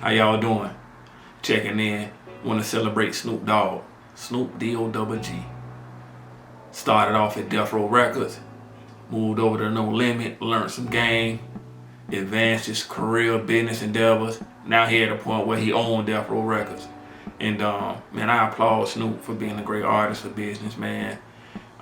How y'all doing? Checking in. Want to celebrate Snoop Dogg. Snoop D-O-G-G. Started off at Death Row Records, moved over to No Limit, learned some game, advanced his career, business endeavors. Now he at a point where he owned Death Row Records. And man, I applaud Snoop for being a great artist, a businessman,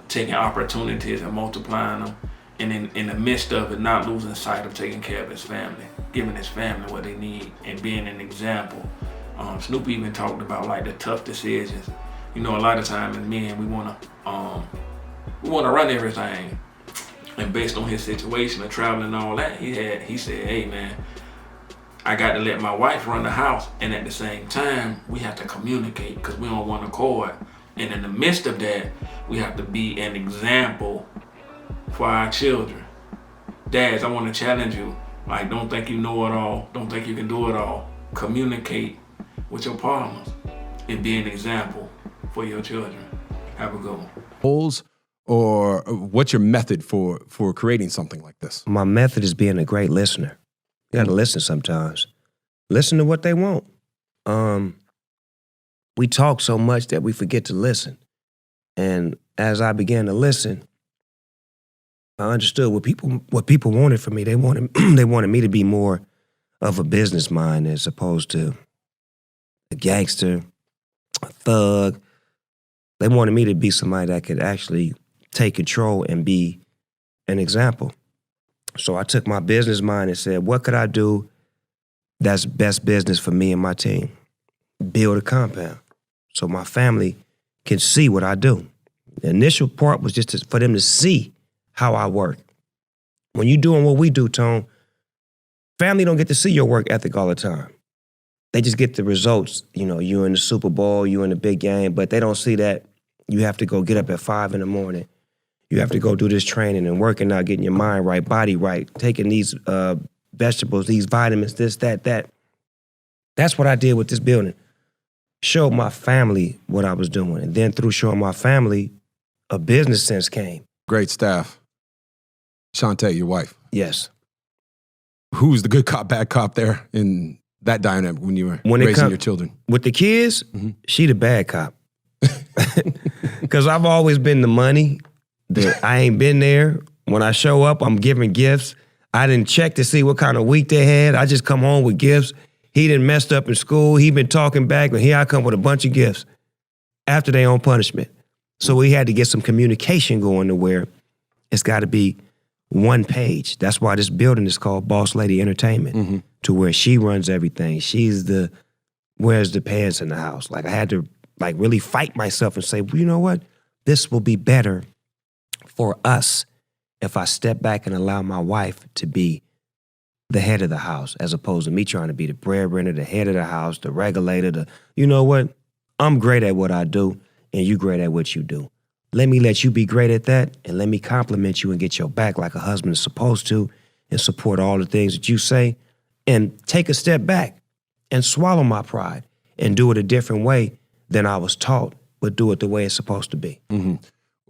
taking opportunities and multiplying them. And in the midst of it, not losing sight of taking care of his family, giving his family what they need, and being an example. Snoop even talked about like the tough decisions. You know, a lot of times as men, we wanna run everything. And based on his situation of traveling and all that, he said, hey man, I got to let my wife run the house, and at the same time, we have to communicate because we on one accord. And in the midst of that, we have to be an example for our children. Dads, I want to challenge you. Like, don't think you know it all. Don't think you can do it all. Communicate with your partners and be an example for your children. Have a good one. Goals, or what's your method for creating something like this? My method is being a great listener. You got to listen sometimes. Listen to what they want. We talk so much that we forget to listen. And as I began to listen, I understood what people wanted from me. They wanted me to be more of a business mind as opposed to a gangster, a thug. They wanted me to be somebody that could actually take control and be an example. So I took my business mind and said, what could I do that's best business for me and my team? Build a compound so my family can see what I do. The initial part was just for them to see how I work. When you're doing what we do, Tone, family don't get to see your work ethic all the time. They just get the results. You know, you in the Super Bowl, you in the big game, but they don't see that you have to go get up at 5 a.m. You have to go do this training and working out, getting your mind right, body right, taking these vegetables, these vitamins, this, that. That's what I did with this building. Showed my family what I was doing. And then through showing my family, a business sense came. Great staff. Shantae, your wife. Yes. Who's the good cop, bad cop there in that dynamic when you were raising your children? With the kids, she the bad cop. Because I've always been the money. I ain't been there. When I show up, I'm giving gifts. I didn't check to see what kind of week they had. I just come home with gifts. He done messed up in school. He been talking back, but here I come with a bunch of gifts after their own punishment. So we had to get some communication going to where it's got to be one page. That's why this building is called Boss Lady Entertainment, to where she runs everything. She's the wears the pants in the house. Like I had to like really fight myself and say, well, you know what? This will be better for us if I step back and allow my wife to be the head of the house, as opposed to me trying to be the breadwinner, the head of the house, the regulator, you know what? I'm great at what I do, and you great at what you do. Let me let you be great at that, and let me compliment you and get your back like a husband is supposed to, and support all the things that you say, and take a step back and swallow my pride and do it a different way than I was taught, but do it the way it's supposed to be.